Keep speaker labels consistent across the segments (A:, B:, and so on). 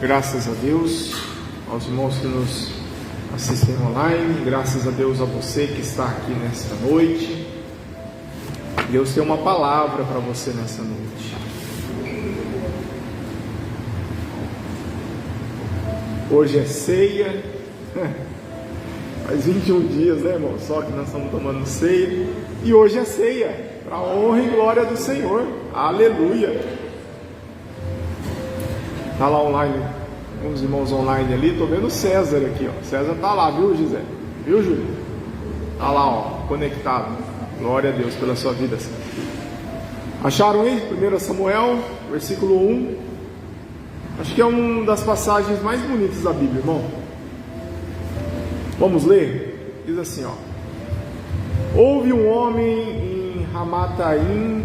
A: Graças a Deus, aos irmãos que nos assistem online, graças a Deus a você que está aqui nesta noite. Deus tem uma palavra para você nessa noite. Hoje é ceia, faz 21 dias, né, irmão? Só que nós estamos tomando ceia, e hoje é ceia, para a honra e glória do Senhor, aleluia. Está lá online, uns irmãos online ali, estou vendo o César aqui, ó. César está lá, viu, José? Viu, Júlio? Está lá, ó, conectado. Glória a Deus pela sua vida. Acharam aí? 1 Samuel, versículo 1. Acho que é uma das passagens mais bonitas da Bíblia, irmão. Vamos ler? Diz assim, ó: houve um homem em Ramataim,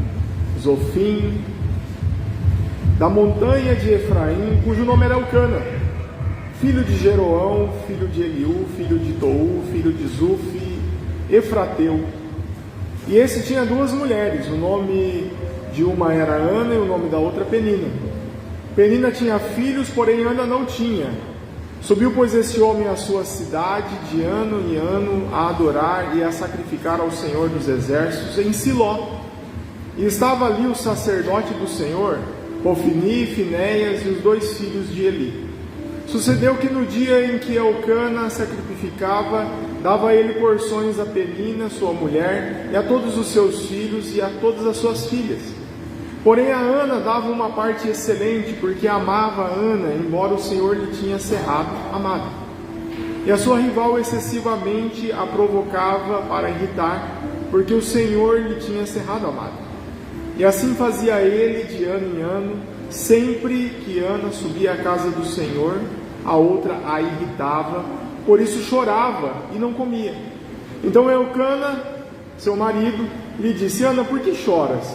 A: Zofim, da montanha de Efraim, cujo nome era Elcana, filho de Jeroão, filho de Eliú, filho de Tou, filho de Zufi, Efrateu. E esse tinha duas mulheres, o nome de uma era Ana e o nome da outra Penina. Penina tinha filhos, porém Ana não tinha. Subiu, pois, esse homem à sua cidade de ano em ano a adorar e a sacrificar ao Senhor dos Exércitos em Siló. E estava ali o sacerdote do Senhor, Ofni, Finéias e os dois filhos de Eli. Sucedeu que no dia em que Elcana sacrificava, dava ele porções a Penina, sua mulher, e a todos os seus filhos e a todas as suas filhas. Porém a Ana dava uma parte excelente, porque amava a Ana, embora o Senhor lhe tinha cerrado amado. E a sua rival excessivamente a provocava para irritar, porque o Senhor lhe tinha cerrado amado. E assim fazia ele de ano em ano. Sempre que Ana subia à casa do Senhor, a outra a irritava, por isso chorava e não comia. Então Elcana, seu marido, lhe disse: Ana, por que choras?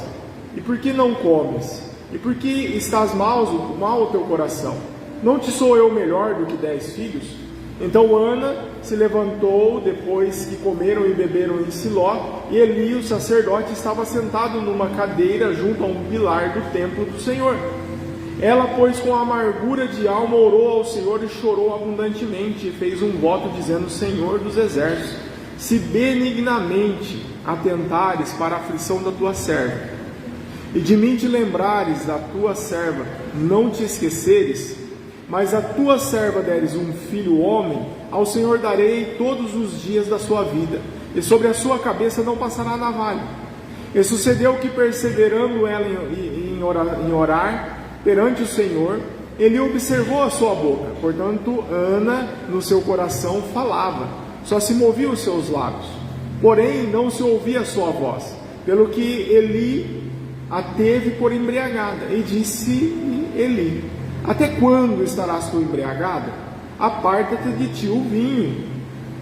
A: E por que não comes? E por que estás mal o teu coração? Não te sou eu melhor do que 10 filhos? Então Ana se levantou depois que comeram e beberam em Siló, e Eli, o sacerdote, estava sentado numa cadeira junto a um pilar do templo do Senhor. Ela, pois, com amargura de alma, orou ao Senhor e chorou abundantemente, e fez um voto dizendo: Senhor dos exércitos, se benignamente atentares para a aflição da tua serva, e de mim te lembrares da tua serva, não te esqueceres, mas a tua serva deres um filho homem, ao Senhor darei todos os dias da sua vida, e sobre a sua cabeça não passará navalha. E sucedeu que, perseverando ela em orar perante o Senhor, ele observou a sua boca. Portanto, Ana no seu coração falava, só se moviam os seus lábios, porém não se ouvia a sua voz, pelo que Eli a teve por embriagada. E disse Eli: até quando estarás tu embriagada? Aparta-te de ti o vinho.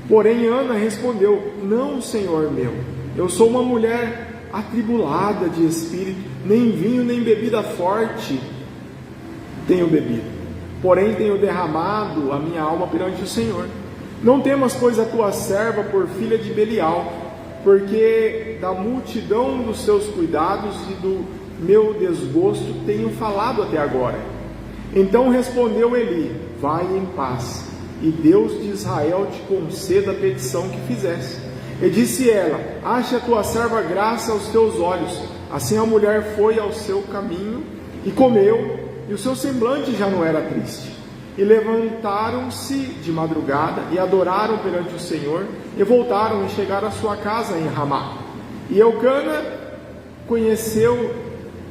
A: Porém Ana respondeu: não, Senhor meu, eu sou uma mulher atribulada de espírito, nem vinho nem bebida forte tenho bebido, porém tenho derramado a minha alma perante o Senhor. Não temas, pois, a tua serva por filha de Belial, porque da multidão dos seus cuidados e do meu desgosto tenho falado até agora. Então respondeu Eli: vai em paz, e Deus de Israel te conceda a petição que fizeste. E disse ela: ache a tua serva graça aos teus olhos. Assim a mulher foi ao seu caminho e comeu, e o seu semblante já não era triste. E levantaram-se de madrugada e adoraram perante o Senhor, e voltaram e chegaram à sua casa em Ramá. E Elcana conheceu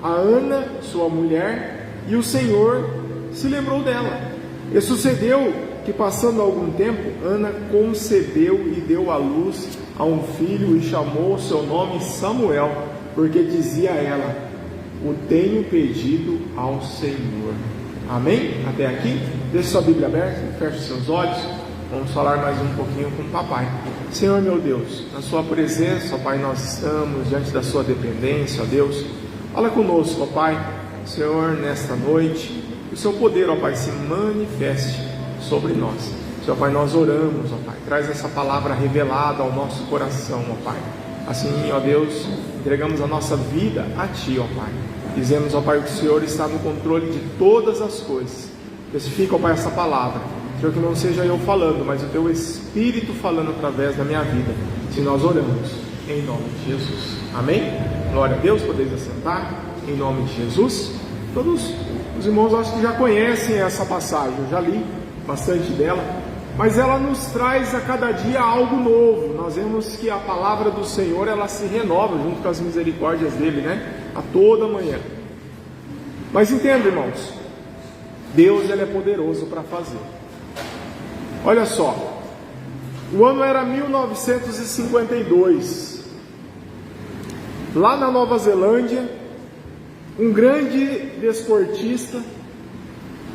A: a Ana, sua mulher, e o Senhor se lembrou dela. E sucedeu que, passando algum tempo, Ana concebeu e deu à luz a um filho, e chamou o seu nome Samuel, porque dizia ela: o tenho pedido ao Senhor. Amém? Até aqui? Deixe sua Bíblia aberta, feche seus olhos. Vamos falar mais um pouquinho com o papai. Senhor meu Deus, na sua presença, ó Pai, nós estamos diante da sua dependência, ó Deus. Fala conosco, ó Pai, Senhor, nesta noite, que o seu poder, ó Pai, se manifeste sobre nós. Senhor Pai, nós oramos, ó Pai, traz essa palavra revelada ao nosso coração, ó Pai. Assim, ó Deus, entregamos a nossa vida a Ti, ó Pai. Dizemos, ó Pai, que o Senhor está no controle de todas as coisas, Testifica, ó Pai, essa palavra. Senhor, que não seja eu falando, mas o Teu Espírito falando através da minha vida. Se nós oramos, em nome de Jesus. Amém? Glória a Deus, podeis assentar, em nome de Jesus. Todos os irmãos acho que já conhecem essa passagem, eu já li bastante dela, mas ela nos traz a cada dia algo novo. Nós vemos que a palavra do Senhor, ela se renova junto com as misericórdias dele, né? A toda manhã. Mas entenda, irmãos, Deus, ele é poderoso para fazer. Olha só, o ano era 1952. Lá na Nova Zelândia, um grande desportista,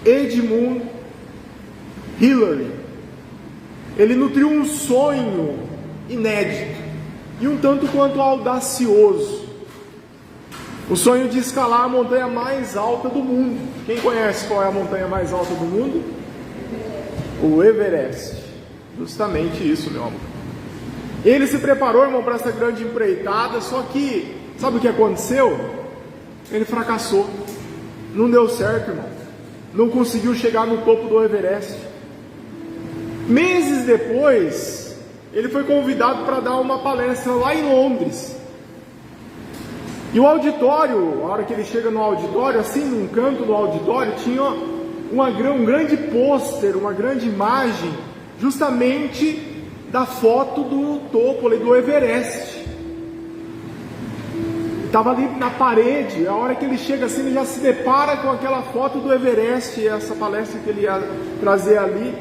A: Edmund Hillary, ele nutriu um sonho inédito e um tanto quanto audacioso. O sonho de escalar a montanha mais alta do mundo. Quem conhece qual é a montanha mais alta do mundo? O Everest. Justamente isso, meu amor. Ele se preparou, irmão, para essa grande empreitada, só que, sabe o que aconteceu? Ele fracassou. Não deu certo, irmão. Não conseguiu chegar no topo do Everest. Meses depois, ele foi convidado para dar uma palestra lá em Londres. E o auditório, a hora que ele chega no auditório, assim, num canto do auditório, tinha um grande pôster, uma grande imagem, justamente da foto do topo ali do Everest. Estava ali na parede. A hora que ele chega assim, ele já se depara com aquela foto do Everest, essa palestra que ele ia trazer ali,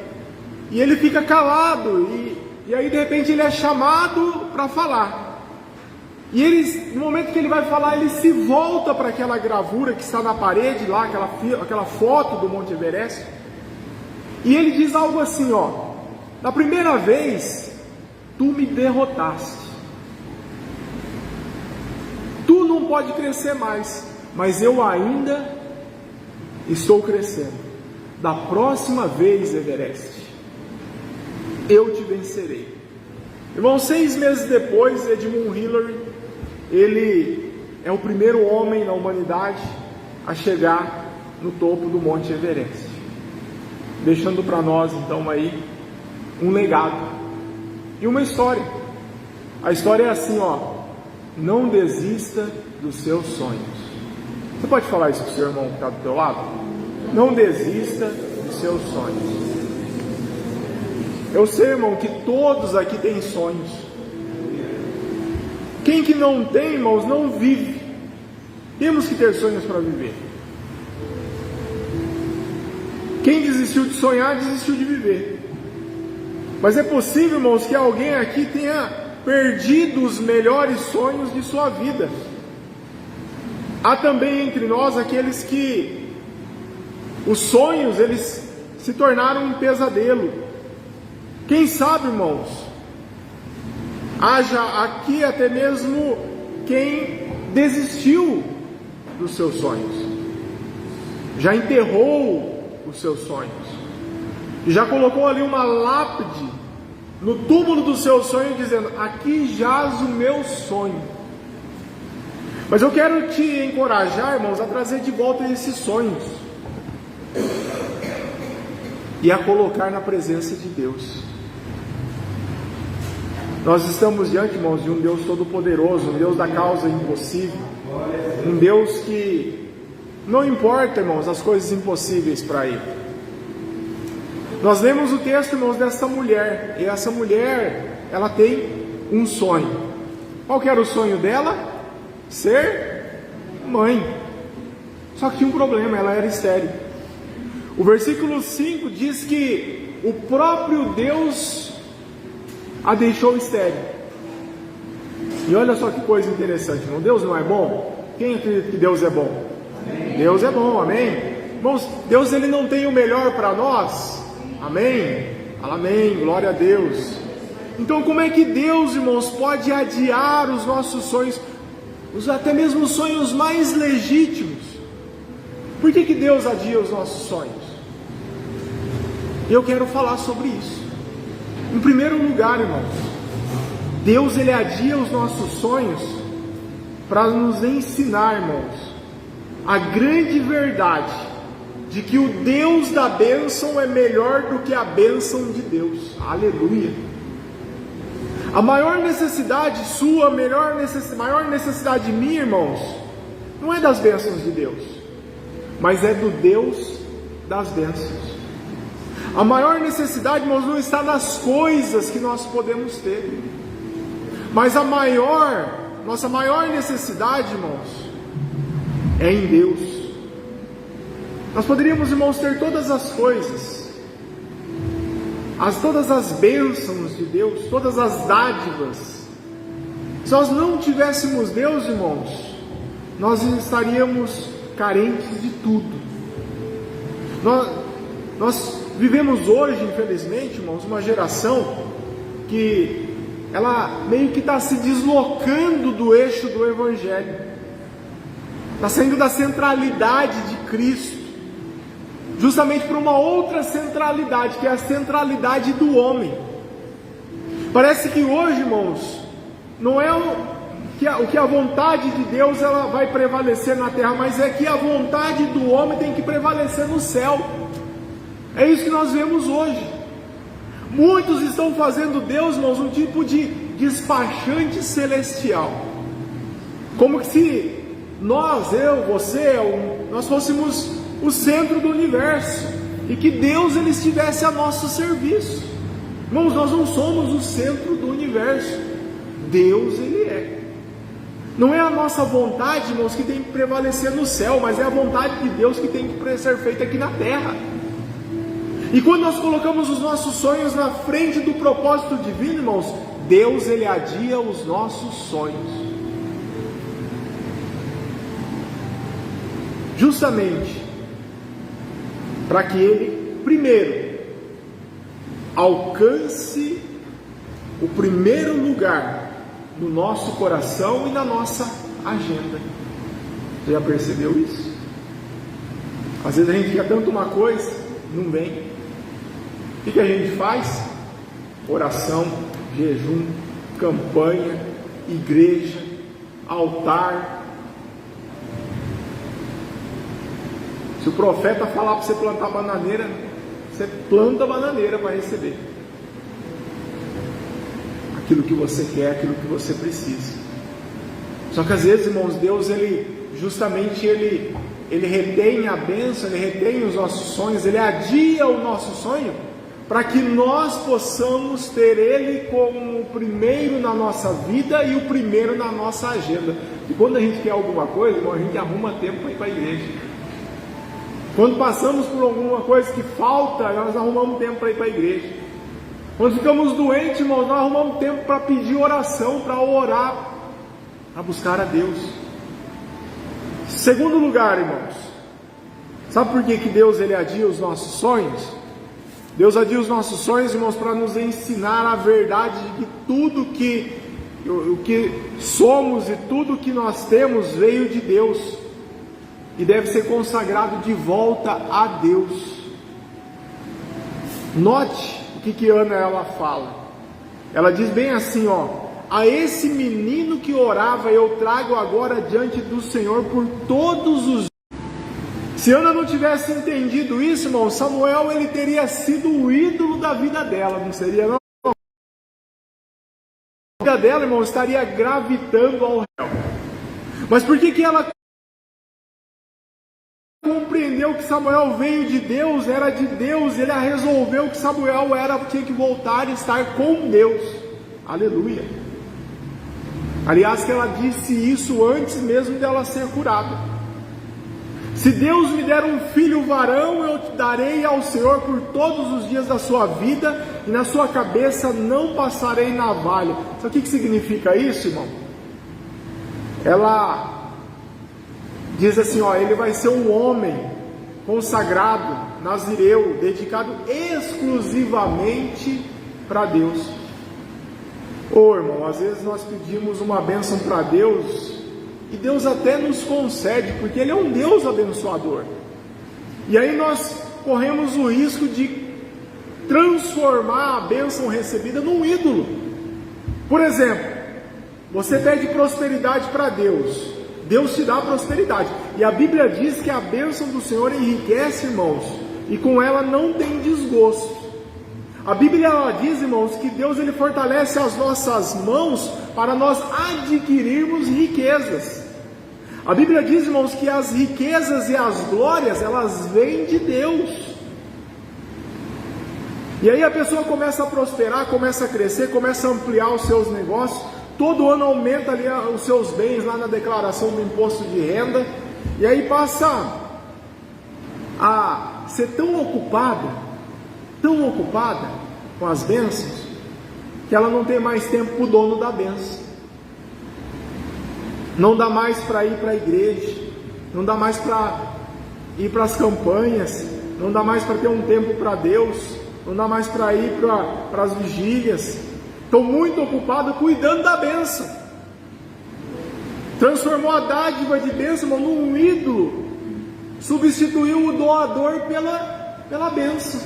A: e ele fica calado, e aí de repente ele é chamado para falar. E ele, no momento que ele vai falar, ele se volta para aquela gravura que está na parede lá, aquela foto do Monte Everest, e ele diz algo assim, ó: na primeira vez, tu me derrotaste. Tu não pode crescer mais, mas eu ainda estou crescendo. Da próxima vez, Everest, eu te vencerei. Irmão, 6 meses depois, Edmund Hillary, ele é o primeiro homem na humanidade a chegar no topo do Monte Everest, deixando para nós então aí um legado e uma história. A história é assim, ó: não desista dos seus sonhos. Você pode falar isso para o seu irmão que está do teu lado? Não desista dos seus sonhos. Eu sei, irmão, que todos aqui têm sonhos. Quem que não tem, irmãos, não vive. Temos que ter sonhos para viver. Quem desistiu de sonhar, desistiu de viver. Mas é possível, irmãos, que alguém aqui tenha perdido os melhores sonhos de sua vida. Há também entre nós aqueles que os sonhos, eles se tornaram um pesadelo. Quem sabe, irmãos, haja aqui até mesmo quem desistiu dos seus sonhos, já enterrou os seus sonhos, já colocou ali uma lápide no túmulo do seu sonho, dizendo: aqui jaz o meu sonho. Mas eu quero te encorajar, irmãos, a trazer de volta esses sonhos e a colocar na presença de Deus. Nós estamos diante, irmãos, de um Deus todo-poderoso, um Deus da causa impossível, um Deus que não importa, irmãos, as coisas impossíveis para Ele. Nós lemos o texto, irmãos, dessa mulher, e essa mulher, ela tem um sonho. Qual que era o sonho dela? Ser mãe. Só que tinha um problema, ela era estéril. O versículo 5 diz que o próprio Deus a deixou estéril. E olha só que coisa interessante, irmão. Deus não é bom? Quem acredita que Deus é bom? Amém. Deus é bom, amém? Irmãos, Deus, ele não tem o melhor para nós? Amém? Amém, glória a Deus. Então como é que Deus, irmãos, pode adiar os nossos sonhos, até mesmo os sonhos mais legítimos? Por que Deus adia os nossos sonhos? Eu quero falar sobre isso. Em primeiro lugar, irmãos, Deus, ele adia os nossos sonhos para nos ensinar, irmãos, a grande verdade de que o Deus da bênção é melhor do que a bênção de Deus. Aleluia! A maior necessidade sua, maior necessidade minha, irmãos, não é das bênçãos de Deus, mas é do Deus das bênçãos. A maior necessidade, irmãos, não está nas coisas que nós podemos ter, mas nossa maior necessidade, irmãos, é em Deus. Nós poderíamos, irmãos, ter todas as coisas, todas as bênçãos de Deus, todas as dádivas. Se nós não tivéssemos Deus, irmãos, nós estaríamos carentes de tudo. Nós vivemos hoje, infelizmente, irmãos, uma geração que ela meio que está se deslocando do eixo do Evangelho, está saindo da centralidade de Cristo, justamente para uma outra centralidade, que é a centralidade do homem. Parece que hoje, irmãos, não é o que a vontade de Deus ela vai prevalecer na terra, mas é que a vontade do homem tem que prevalecer no céu. É isso que nós vemos hoje. Muitos estão fazendo Deus, irmãos, um tipo de despachante celestial, como se nós, eu, você, nós fôssemos o centro do universo, e que Deus ele estivesse a nosso serviço. Irmãos, nós não somos o centro do universo, Deus ele é. Não é a nossa vontade, irmãos, que tem que prevalecer no céu, mas é a vontade de Deus que tem que ser feita aqui na terra. E quando nós colocamos os nossos sonhos na frente do propósito divino, irmãos, Deus ele adia os nossos sonhos, justamente para que Ele, primeiro, alcance o primeiro lugar no nosso coração e na nossa agenda. Você já percebeu isso? Às vezes a gente quer tanto uma coisa, não vem. O que a gente faz? Oração, jejum, campanha, igreja, altar. Se o profeta falar para você plantar bananeira, você planta bananeira para receber aquilo que você quer, aquilo que você precisa. Só que às vezes, irmãos, Deus ele retém a bênção, ele retém os nossos sonhos, ele adia o nosso sonho para que nós possamos ter ele como o primeiro na nossa vida e o primeiro na nossa agenda. E quando a gente quer alguma coisa, irmão, a gente arruma tempo para ir para a igreja. Quando passamos por alguma coisa que falta, nós arrumamos tempo para ir para a igreja. Quando ficamos doentes, irmãos, nós arrumamos tempo para pedir oração, para orar, para buscar a Deus. Segundo lugar, irmãos, sabe por que Deus ele adia os nossos sonhos? Deus adia os nossos sonhos, irmãos, para nos ensinar a verdade de que tudo o que somos e tudo que nós temos veio de Deus e deve ser consagrado de volta a Deus. Note o que Ana ela fala. Ela diz bem assim, a esse menino que orava eu trago agora diante do Senhor por todos os dias. Se Ana não tivesse entendido isso, irmão, Samuel ele teria sido o ídolo da vida dela, não seria não? A vida dela, irmão, estaria gravitando ao réu. Mas por que ela compreendeu que Samuel veio de Deus, era de Deus, ele resolveu que Samuel tinha que voltar e estar com Deus. Aleluia. Aliás, que ela disse isso antes mesmo dela ser curada. Se Deus me der um filho varão, eu te darei ao Senhor por todos os dias da sua vida, e na sua cabeça não passarei navalha. Sabe o que significa isso, irmão? Ela diz assim, ele vai ser um homem consagrado, nazireu, dedicado exclusivamente para Deus. Irmão, às vezes nós pedimos uma bênção para Deus, e Deus até nos concede, porque Ele é um Deus abençoador. E aí nós corremos o risco de transformar a bênção recebida num ídolo. Por exemplo, você pede prosperidade para Deus, Deus te dá prosperidade. E a Bíblia diz que a bênção do Senhor enriquece, irmãos, e com ela não tem desgosto. A Bíblia ela diz, irmãos, que Deus ele fortalece as nossas mãos para nós adquirirmos riquezas. A Bíblia diz, irmãos, que as riquezas e as glórias, elas vêm de Deus. E aí a pessoa começa a prosperar, começa a crescer, começa a ampliar os seus negócios. Todo ano aumenta ali os seus bens lá na declaração do imposto de renda. E aí passa a ser tão ocupada com as bênçãos, que ela não tem mais tempo para o dono da bênção. Não dá mais para ir para a igreja, não dá mais para ir para as campanhas, não dá mais para ter um tempo para Deus, não dá mais para ir para as vigílias. Estou muito ocupado cuidando da bênção. Transformou a dádiva de bênção num ídolo, substituiu o doador pela bênção.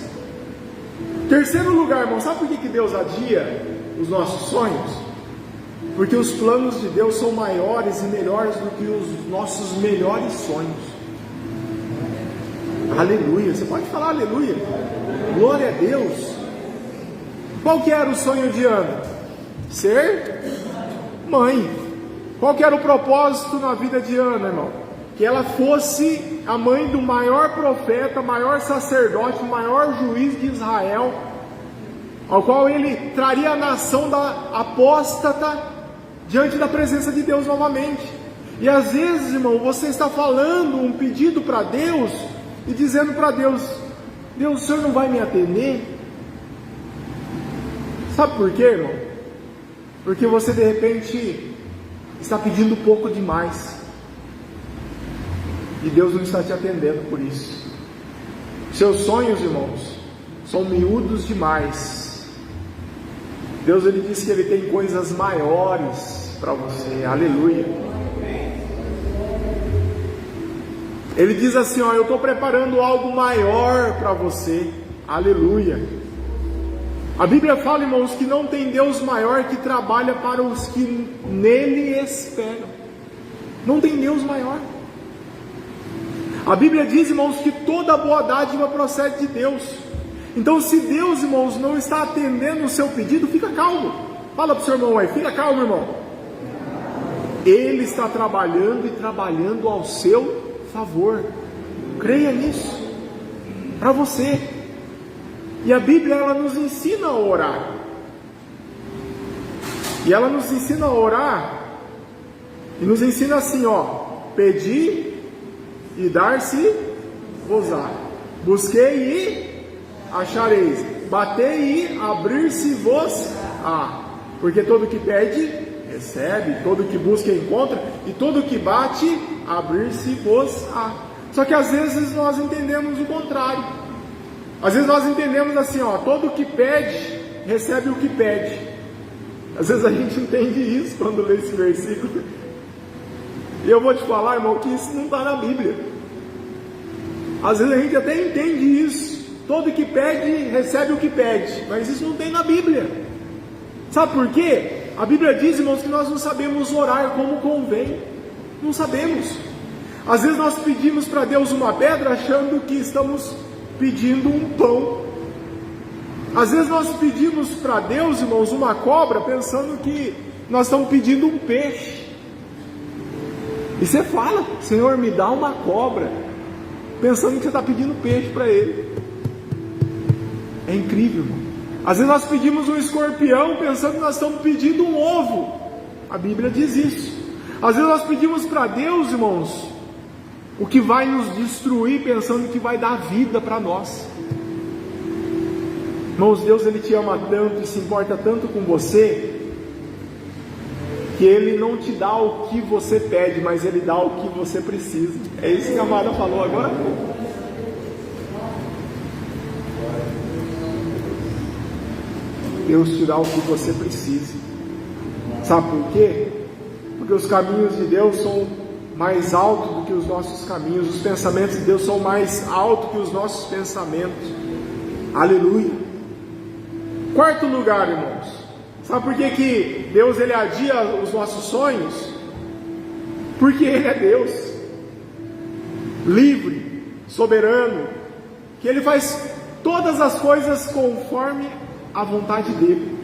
A: Terceiro lugar, irmão, sabe por que Deus adia os nossos sonhos? Porque os planos de Deus são maiores e melhores do que os nossos melhores sonhos. Aleluia, você pode falar aleluia, glória a Deus. Qual que era o sonho de Ana? Ser mãe. Qual que era o propósito na vida de Ana, irmão? Que ela fosse a mãe do maior profeta, maior sacerdote, maior juiz de Israel, ao qual ele traria a nação da apóstata diante da presença de Deus novamente. E às vezes, irmão, você está falando um pedido para Deus e dizendo para Deus: Deus, o Senhor não vai me atender? Sabe por quê, irmão? Porque você de repente está pedindo pouco demais, e Deus não está te atendendo por isso. Seus sonhos, irmãos, são miúdos demais. Deus ele disse que ele tem coisas maiores para você. Aleluia. Ele diz assim, ó, eu estou preparando algo maior para você. Aleluia. A Bíblia fala, irmãos, que não tem Deus maior que trabalha para os que nele esperam. Não tem Deus maior. A Bíblia diz, irmãos, que toda boa dádiva procede de Deus. Então, se Deus, irmãos, não está atendendo o seu pedido, fica calmo. Fala para o seu irmão aí, fica calmo, irmão. Ele está trabalhando e trabalhando ao seu favor. Creia nisso. Para você. E a Bíblia, ela nos ensina a orar. E ela nos ensina a orar. E nos ensina assim, ó. Pedir e dar-se-vos-á. Busquei e achareis. Batei e abrir-se-vos-á. Porque todo que pede, recebe. Todo que busca, encontra. E todo que bate, abrir-se-vos-á. Só que às vezes nós entendemos o contrário. Às vezes nós entendemos assim, ó, todo que pede, recebe o que pede. Às vezes a gente entende isso quando lê esse versículo. E eu vou te falar, irmão, que isso não está na Bíblia. Às vezes a gente até entende isso. Todo que pede, recebe o que pede. Mas isso não tem na Bíblia. Sabe por quê? A Bíblia diz, irmãos, que nós não sabemos orar como convém. Não sabemos. Às vezes nós pedimos para Deus uma pedra achando que estamos pedindo um pão. Às vezes nós pedimos para Deus, irmãos, uma cobra, pensando que nós estamos pedindo um peixe. E você fala, Senhor, me dá uma cobra, pensando que você está pedindo peixe para Ele. É incrível, irmão. Às vezes nós pedimos um escorpião, pensando que nós estamos pedindo um ovo. A Bíblia diz isso. Às vezes nós pedimos para Deus, irmãos, o que vai nos destruir, pensando que vai dar vida para nós. Irmãos, Deus ele te ama tanto e se importa tanto com você, que Ele não te dá o que você pede, mas Ele dá o que você precisa. É isso que a Amada falou agora. Deus te dá o que você precisa. Sabe por quê? Porque os caminhos de Deus são mais altos do que os nossos caminhos. Os pensamentos de Deus são mais altos que os nossos pensamentos. Aleluia. Quarto lugar, irmãos. Sabe por que Deus ele adia os nossos sonhos? Porque Ele é Deus, livre, soberano, que Ele faz todas as coisas conforme a vontade dEle.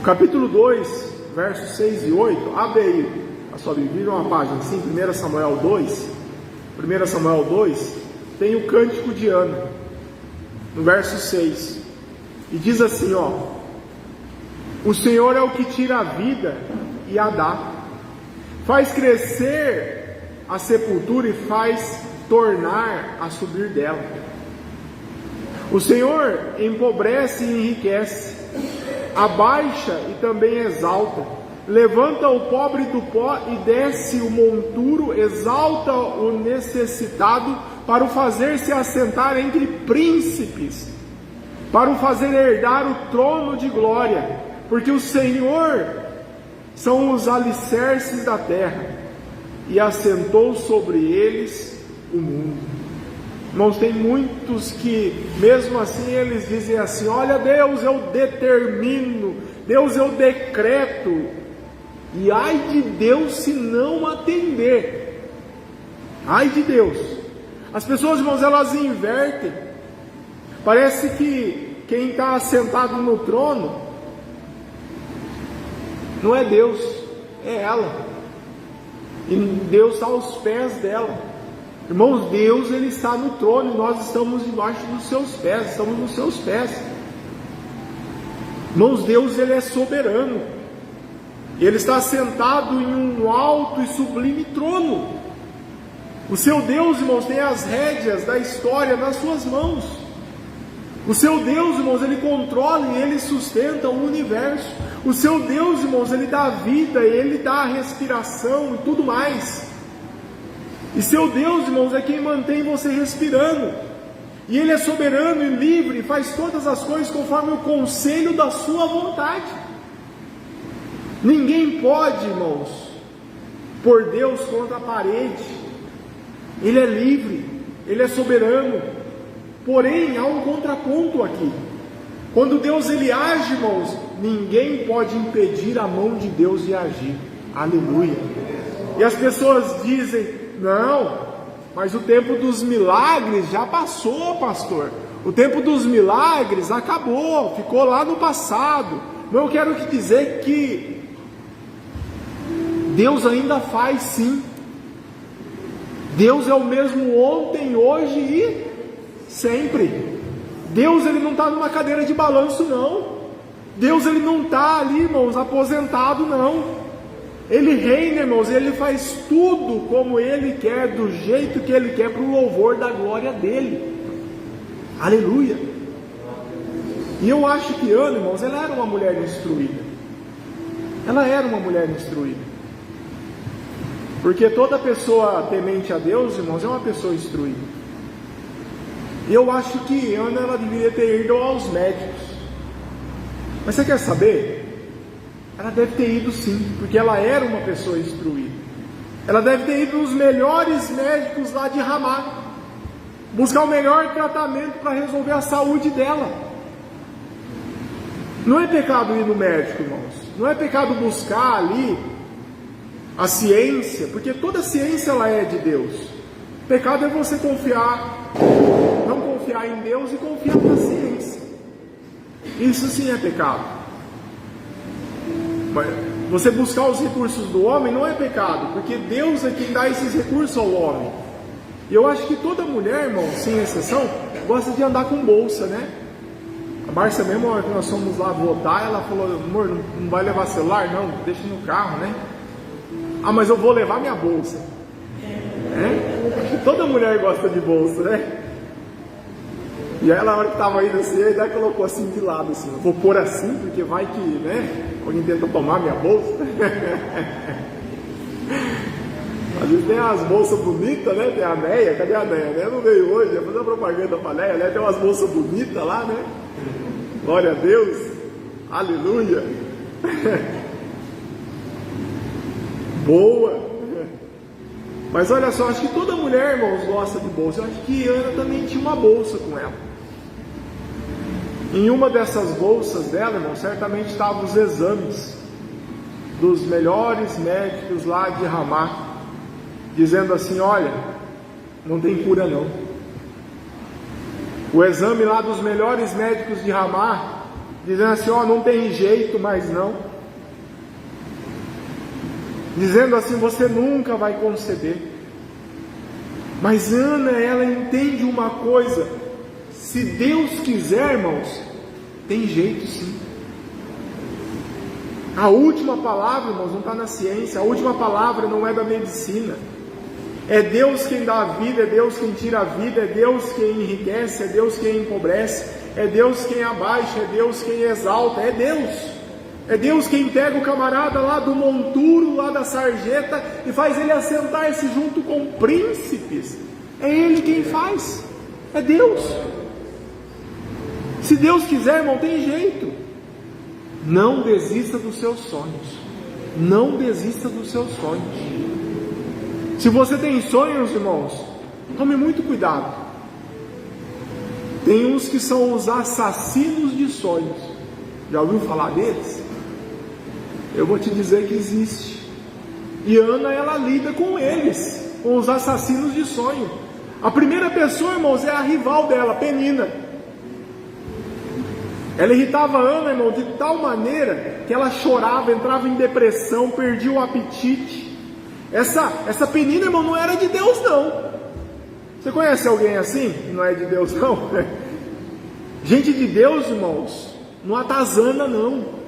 A: Capítulo 2, versos 6 e 8, abre aí a sua Bíblia, uma página assim, 1 Samuel 2, 1 Samuel 2, tem o cântico de Ana, no verso 6, e diz assim, ó: o Senhor é o que tira a vida e a dá, faz crescer a sepultura e faz tornar a subir dela. O Senhor empobrece e enriquece, abaixa e também exalta, levanta o pobre do pó e desce o monturo, exalta o necessitado, para o fazer se assentar entre príncipes, para o fazer herdar o trono de glória, porque o Senhor são os alicerces da terra, e assentou sobre eles o mundo. Irmãos, tem muitos que, mesmo assim, eles dizem assim: olha, Deus, eu determino, Deus, eu decreto, e ai de Deus se não atender. Ai de Deus. As pessoas, irmãos, elas invertem. Parece que quem está assentado no trono não é Deus, é ela, e Deus está aos pés dela. Irmãos, Deus, Ele está no trono e nós estamos debaixo dos seus pés, estamos nos seus pés. Irmãos, Deus, Ele é soberano, Ele está sentado em um alto e sublime trono. O seu Deus, irmãos, tem as rédeas da história nas suas mãos. O seu Deus, irmãos, Ele controla e Ele sustenta o universo. O seu Deus, irmãos, Ele dá vida, Ele dá respiração e tudo mais. E seu Deus, irmãos, é quem mantém você respirando. E Ele é soberano e livre, faz todas as coisas conforme o conselho da sua vontade. Ninguém pode, irmãos, pôr Deus contra a parede. Ele é livre, Ele é soberano. Porém, há um contraponto aqui. Quando Deus, Ele age, irmãos, ninguém pode impedir a mão de Deus de agir. Aleluia. E as pessoas dizem: não, mas o tempo dos milagres já passou, pastor. O tempo dos milagres acabou, ficou lá no passado. Mas eu quero te dizer que Deus ainda faz, sim. Deus é o mesmo ontem, hoje e sempre. Deus, Ele não está numa cadeira de balanço, não. Deus, Ele não está ali, irmãos, aposentado, não. Ele reina, irmãos, e Ele faz tudo como Ele quer, do jeito que Ele quer, para o louvor da glória dEle. Aleluia. E eu acho que Ana, irmãos, ela era uma mulher instruída. Ela era uma mulher instruída. Porque toda pessoa temente a Deus, irmãos, é uma pessoa instruída. E eu acho que Ana, ela deveria ter ido aos médicos. Mas você quer saber? Ela deve ter ido sim, porque ela era uma pessoa instruída. Ela deve ter ido nos melhores médicos lá de Ramá, buscar o melhor tratamento para resolver a saúde dela. Não é pecado ir no médico, irmãos. Não é pecado buscar ali a ciência, porque toda ciência ela é de Deus. Pecado é você não confiar em Deus e confiar na ciência. Isso sim é pecado. Mas você buscar os recursos do homem não é pecado, porque Deus é quem dá esses recursos ao homem. E eu acho que toda mulher, irmão, sem exceção, gosta de andar com bolsa, né? A Márcia mesmo, que nós fomos lá votar, ela falou: amor, não vai levar celular? Não, deixa no carro, né? Ah, mas eu vou levar minha bolsa. Toda mulher gosta de bolsa, né? E aí, na hora que estava indo assim, ela colocou assim de lado, assim: vou pôr assim, porque vai que, né? Alguém tenta tomar minha bolsa. Às vezes tem umas bolsas bonitas, né? Tem a Neia, cadê a Neia? A Neia não veio hoje, ia fazer uma propaganda para a Neia, né? Tem umas bolsas bonitas lá, né? Glória a Deus, aleluia. Boa. Mas olha só, acho que toda mulher, irmãos, gosta de bolsa. Eu acho que Ana também tinha uma bolsa com ela. Em uma dessas bolsas dela, irmão, certamente estavam os exames dos melhores médicos lá de Ramá, dizendo assim: olha, não tem cura não. O exame lá dos melhores médicos de Ramá, dizendo assim: ó, não tem jeito mais não. Dizendo assim: você nunca vai conceber. Mas Ana, ela entende uma coisa: se Deus quiser, irmãos, tem jeito sim. A última palavra, irmãos, não está na ciência. A última palavra não é da medicina. É Deus quem dá a vida, é Deus quem tira a vida, é Deus quem enriquece, é Deus quem empobrece, é Deus quem abaixa, é Deus quem exalta, é Deus. É Deus quem pega o camarada lá do monturo, lá da sarjeta, e faz ele assentar-se junto com príncipes. É Ele quem faz. É Deus. Se Deus quiser, irmão, tem jeito. Não desista dos seus sonhos. Não desista dos seus sonhos. Se você tem sonhos, irmãos, tome muito cuidado. Tem uns que são os assassinos de sonhos. Já ouviu falar deles? Eu vou te dizer que existe. E Ana, ela lida com eles, com os assassinos de sonho. A primeira pessoa, irmãos, é a rival dela, Penina. Ela irritava Ana, irmão, de tal maneira que ela chorava, entrava em depressão, perdia o apetite. Essa Penina, irmão, não era de Deus não. Você conhece alguém assim, que não é de Deus não? Gente de Deus, irmãos, não atazana não.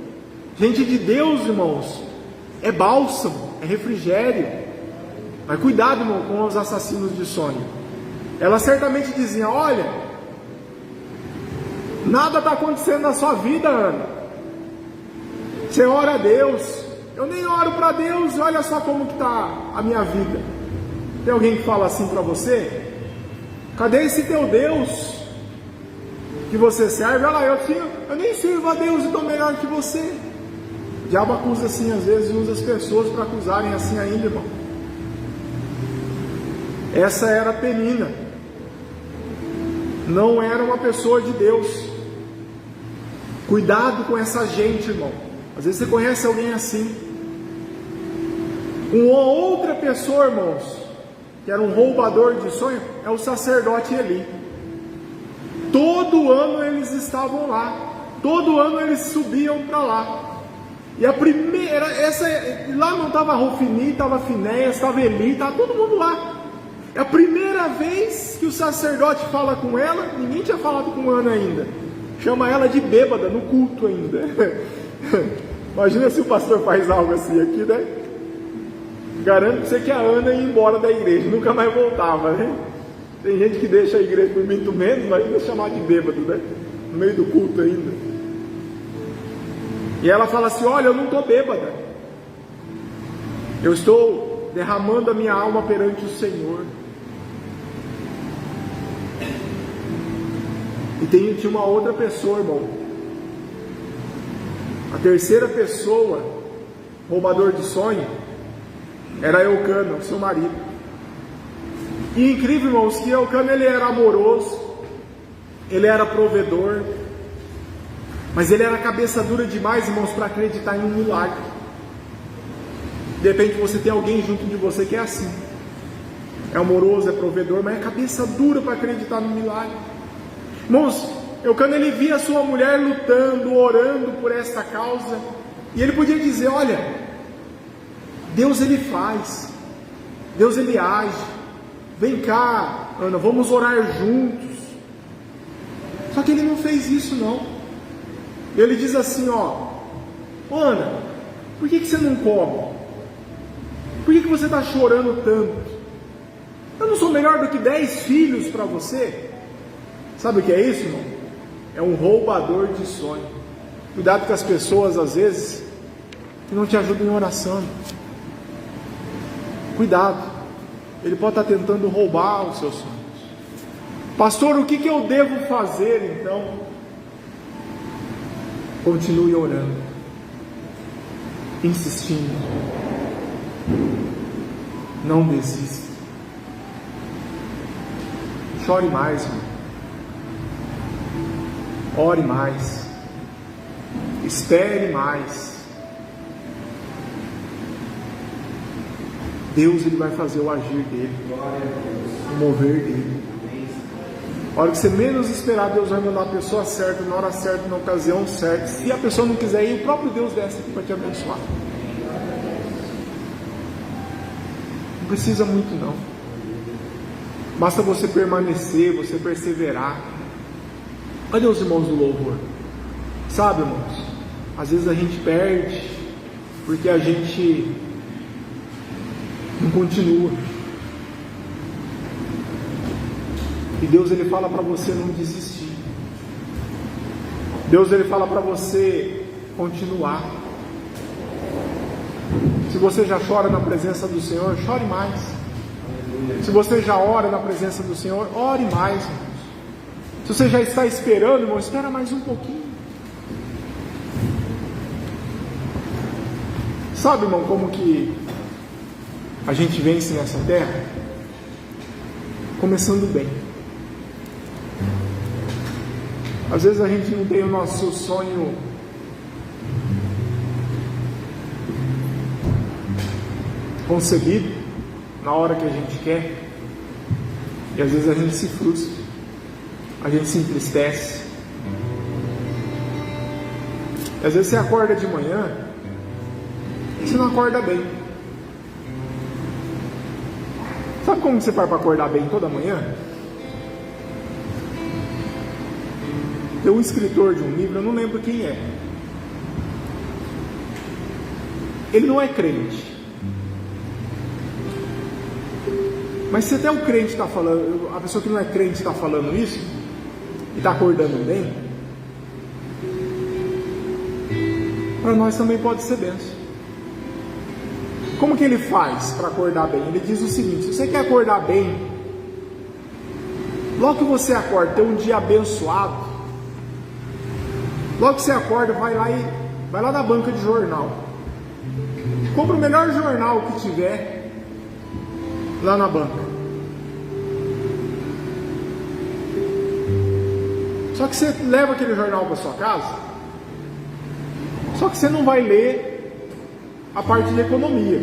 A: Gente de Deus, irmãos, é bálsamo, é refrigério. Mas cuidado, irmão, com os assassinos de sonho. Ela certamente dizia: olha, nada está acontecendo na sua vida, Ana. Você ora a Deus. Eu nem oro para Deus, olha só como que está a minha vida. Tem alguém que fala assim para você? Cadê esse teu Deus que você serve? Olha lá, eu nem sirvo a Deus e estou melhor que você. O diabo acusa assim às vezes e usa as pessoas para acusarem assim ainda, irmão. Essa era a Penina. Não era uma pessoa de Deus. Cuidado com essa gente, irmão. Às vezes você conhece alguém assim. Uma outra pessoa, irmãos, que era um roubador de sonho, é o sacerdote Eli. Todo ano eles estavam lá. Todo ano eles subiam para lá. E a primeira, lá não estava Rofini, estava Finéias, estava Eli, estava todo mundo lá. É a primeira vez que o sacerdote fala com ela. Ninguém tinha falado com Ana ainda. Chama ela de bêbada no culto ainda. Imagina se o pastor faz algo assim aqui, né? Garanto para você que a Ana ia embora da igreja, nunca mais voltava, né? Tem gente que deixa a igreja por muito menos, mas ainda chamar de bêbado, né? No meio do culto ainda. E ela fala assim: olha, eu não estou bêbada. Eu estou derramando a minha alma perante o Senhor. E tinha uma outra pessoa, irmão. A terceira pessoa, roubador de sonho, era Eucana, seu marido. E incrível, irmãos, que Eucana, ele era amoroso, ele era provedor, mas ele era cabeça dura demais, irmãos, para acreditar em um milagre. De repente você tem alguém junto de você que é assim, é amoroso, é provedor, mas é cabeça dura para acreditar no milagre. Irmãos, Eucana, ele via a sua mulher lutando, orando por esta causa, e ele podia dizer: olha, Deus ele faz, Deus ele age, vem cá, Ana, vamos orar juntos. Só que ele não fez isso não. Ele diz assim: ó, Ana, por que você não come? Por que você está chorando tanto? Eu não sou melhor do que 10 filhos para você? Sabe o que é isso, irmão? É um roubador de sonho. Cuidado com as pessoas, às vezes, que não te ajudam em oração. Cuidado. Ele pode estar tentando roubar os seus sonhos. Pastor, o que eu devo fazer, então? Continue orando, insistindo. Não desista. Chore mais, irmão. Ore mais. Espere mais. Deus ele vai fazer o agir dele, o mover dele. A hora que você menos esperar, Deus vai mandar a pessoa certa, na hora certa, na ocasião certa. Se a pessoa não quiser ir, o próprio Deus desce aqui para te abençoar. Não precisa muito não. Basta você permanecer, você perseverar. Olha os irmãos do louvor. Sabe, irmãos, às vezes a gente perde porque a gente não continua. E Deus ele fala para você não desistir. Deus ele fala para você continuar. Se você já chora na presença do Senhor, chore mais. Se você já ora na presença do Senhor, ore mais, irmãos. Se você já está esperando, irmão, espera mais um pouquinho. Sabe, irmão, como que a gente vence nessa terra? Começando bem. Às vezes a gente não tem o nosso sonho concebido na hora que a gente quer, e às vezes a gente se frustra, a gente se entristece. E às vezes você acorda de manhã e você não acorda bem. Sabe como você faz para acordar bem toda manhã? Tem um escritor de um livro, eu não lembro quem é. Ele não é crente. Mas se até o crente está falando, a pessoa que não é crente está falando isso, e está acordando bem, para nós também pode ser bênção. Como que ele faz para acordar bem? Ele diz o seguinte: se você quer acordar bem, logo que você acorda, ter um dia abençoado, logo que você acorda, vai lá na banca de jornal, compra o melhor jornal que tiver lá na banca. Só que você leva aquele jornal para sua casa, só que você não vai ler a parte de economia.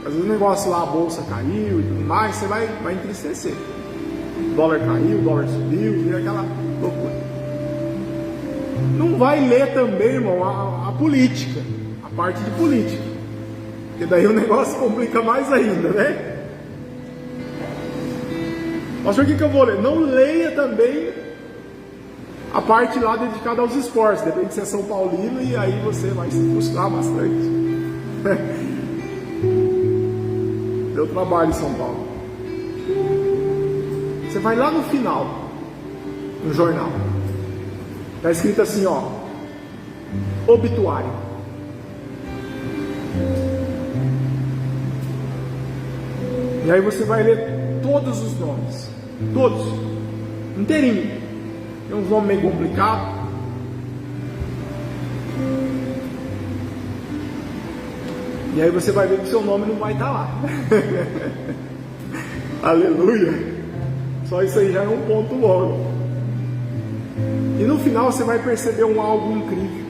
A: Às vezes o negócio lá, a bolsa caiu e tudo mais, você vai entristecer. O dólar caiu, o dólar subiu, vira aquela loucura. Não vai ler também, irmão, a política, a parte de política, porque daí o negócio complica mais ainda, né? Mas por que eu vou ler? Não leia também a parte lá dedicada aos esportes. Depende se é São Paulino, e aí você vai se frustrar bastante. Deu trabalho em São Paulo. Você vai lá no final, no jornal, está escrito assim, ó, obituário. E aí você vai ler todos os nomes, todos, inteirinho. Tem uns nomes meio complicados. E aí você vai ver que o seu nome não vai estar lá. Aleluia. Só isso aí já é um ponto logo. E no final você vai perceber algo incrível.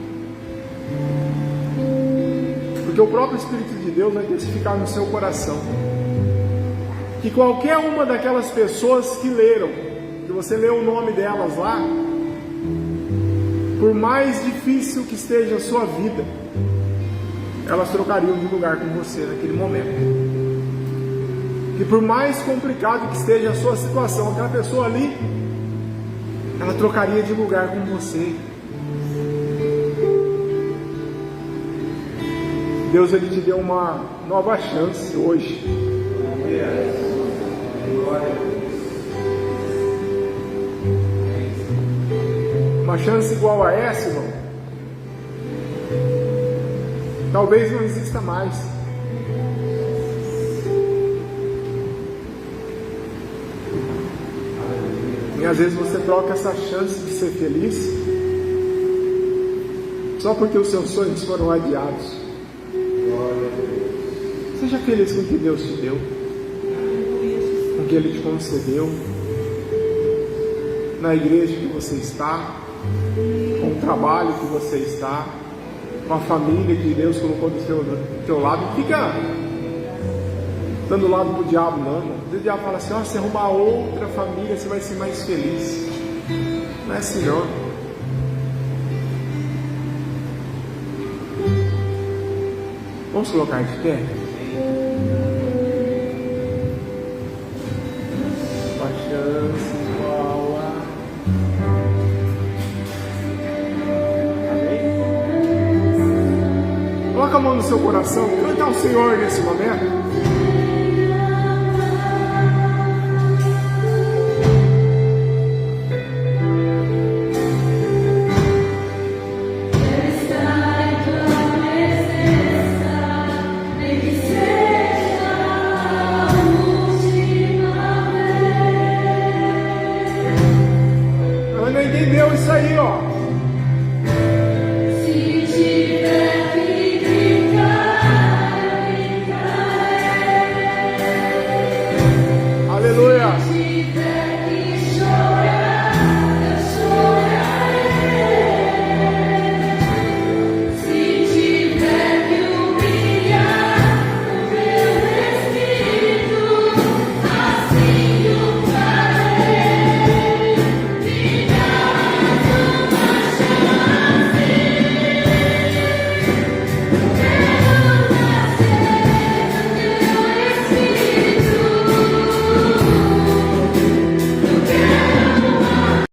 A: Porque o próprio Espírito de Deus vai testificar no seu coração que qualquer uma daquelas pessoas que leram, que você leu o nome delas lá, por mais difícil que esteja a sua vida, elas trocariam de lugar com você naquele momento. Que por mais complicado que esteja a sua situação, aquela pessoa ali, ela trocaria de lugar com você. Deus ele te deu uma nova chance hoje. Uma chance igual a essa, irmão, talvez não exista mais. E às vezes você troca essa chance de ser feliz só porque os seus sonhos foram adiados. Seja feliz com o que Deus te deu, com o que Ele te concedeu, na igreja que você está, com o trabalho que você está, com a família que Deus colocou do teu lado. dando lado pro diabo, não, irmão. O diabo fala assim: ó, se arrumar outra família, você vai ser mais feliz. Não é assim, não. Vamos colocar de pé? Chance igual a... Amém? Coloca a mão no seu coração, canta ao Senhor nesse momento. Entendeu isso aí, ó?